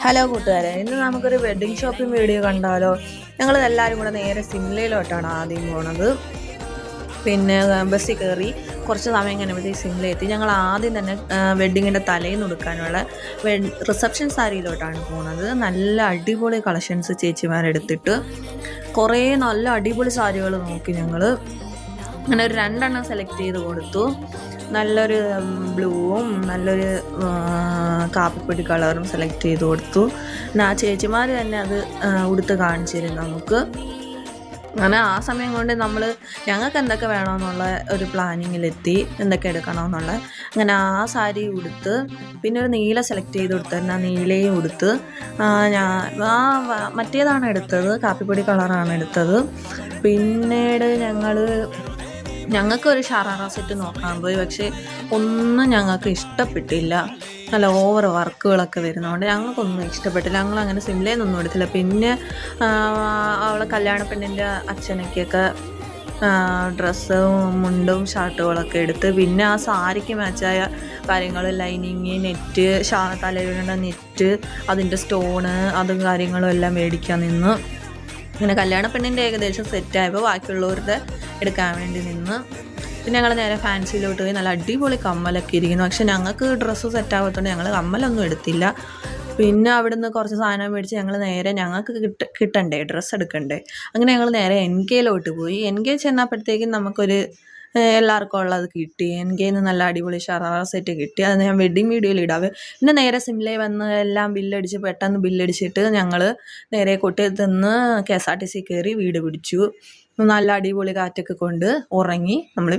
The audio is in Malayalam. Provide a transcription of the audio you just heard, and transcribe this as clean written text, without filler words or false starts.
ഹലോ കൂട്ടുകാരെ, ഇന്ന് നമുക്കൊരു വെഡ്ഡിങ് ഷോപ്പിംഗ് വീഡിയോ കണ്ടാലോ? ഞങ്ങൾ എല്ലാവരും കൂടെ നേരെ സിംലയിലോട്ടാണ് ആദ്യം പോണത്. പിന്നെ ബസ്സിൽ കയറി കുറച്ച് സമയം കഴിഞ്ഞപ്പോഴത്തേക്ക് സിംലയെത്തി. ഞങ്ങൾ ആദ്യം തന്നെ വെഡ്ഡിങ്ങിൻ്റെ തലേന്ന് കൊടുക്കാനുള്ള റിസപ്ഷൻ സാരിയിലോട്ടാണ് പോകുന്നത്. നല്ല അടിപൊളി കളക്ഷൻസ് ചേച്ചിമാരെടുത്തിട്ട് കുറേ നല്ല അടിപൊളി സാരികൾ നോക്കി ഞങ്ങൾ അങ്ങനെ ഒരു 2 സെലക്ട് ചെയ്ത് കൊടുത്തു. നല്ലൊരു ബ്ലൂവും നല്ലൊരു കാപ്പിപ്പൊടി കളറും സെലക്ട് ചെയ്ത് കൊടുത്തു. ആ ചേച്ചിമാർ തന്നെ അത് ഉടുത്ത് കാണിച്ചിരുന്നു നമുക്ക്. അങ്ങനെ ആ സമയം കൊണ്ട് ഞങ്ങൾക്ക് എന്തൊക്കെ വേണമെന്നുള്ള ഒരു പ്ലാനിങ്ങിലെത്തി, എന്തൊക്കെ എടുക്കണമെന്നുള്ള. അങ്ങനെ ആ സാരി ഉടുത്ത് പിന്നെ ഒരു നീല സെലക്ട് ചെയ്ത് കൊടുത്തിരുന്ന നീലയും ഉടുത്ത് മറ്റേതാണ് എടുത്തത്, കാപ്പിപ്പൊടി കളറാണ് എടുത്തത്. പിന്നീട് ഞങ്ങൾക്കൊരു ഷറാറ സെറ്റ് നോക്കാൻ പോയി. പക്ഷേ ഒന്നും ഞങ്ങൾക്ക് ഇഷ്ടപ്പെട്ടില്ല. നല്ല ഓവർ വർക്കുകളൊക്കെ വരുന്നതുകൊണ്ട് ഞങ്ങൾക്കൊന്നും ഇഷ്ടപ്പെട്ടില്ല. ഞങ്ങളങ്ങനെ സിംലയിൽ നിന്നൊന്നും എടുത്തില്ല. പിന്നെ അവളെ കല്യാണ പെണ്ണിൻ്റെ അച്ഛനൊക്കെ ഡ്രസ്സും മുണ്ടും ഷർട്ടുകളൊക്കെ എടുത്ത്, പിന്നെ ആ സാരിക്ക് മാച്ചായ കാര്യങ്ങൾ, ലൈനിങ്, നെറ്റ്, തലയിടേണ്ട നെറ്റ്, അതിൻ്റെ സ്റ്റോണ്, അതും കാര്യങ്ങളും എല്ലാം മേടിക്കാൻ നിന്ന്. അങ്ങനെ കല്യാണ പെണ്ണിൻ്റെ ഏകദേശം സെറ്റായപ്പോൾ ബാക്കിയുള്ളവരുടെ എടുക്കാൻ വേണ്ടി നിന്ന്. പിന്നെ ഞങ്ങൾ നേരെ ഫാൻസിയിലോട്ട് പോയി. നല്ല അടിപൊളി കമ്മലൊക്കെ ഇരിക്കുന്നു. പക്ഷെ ഞങ്ങൾക്ക് ഡ്രസ്സ് സെറ്റാകത്തോണ്ട് ഞങ്ങൾ കമ്മലൊന്നും എടുത്തില്ല. പിന്നെ അവിടുന്ന് കുറച്ച് സാധനം മേടിച്ച് ഞങ്ങൾക്ക് കിട്ടണ്ടേ, ഡ്രസ്സ് എടുക്കണ്ടേ. അങ്ങനെ ഞങ്ങൾ നേരെ NKയിലോട്ട് പോയി. NK ചെന്നപ്പോഴത്തേക്കും നമുക്കൊരു എല്ലാവർക്കും ഉള്ളത് കിട്ടി. NKയിൽ നിന്ന് നല്ല അടിപൊളി ഷറാറ സെറ്റ് കിട്ടി. അത് ഞാൻ വെഡ്ഡിങ് വീഡിയോയിൽ ഇടാവേ. പിന്നെ നേരെ സിംലയിൽ വന്ന് എല്ലാം പെട്ടെന്ന് ബില്ലടിച്ചിട്ട് ഞങ്ങൾ നേരെ കൊട്ടിയത്ത് നിന്ന് KSRTC കയറി വീട് പിടിച്ചു. നല്ല അടിപൊളി കാറ്റൊക്കെ കൊണ്ട് ഉറങ്ങി നമ്മൾ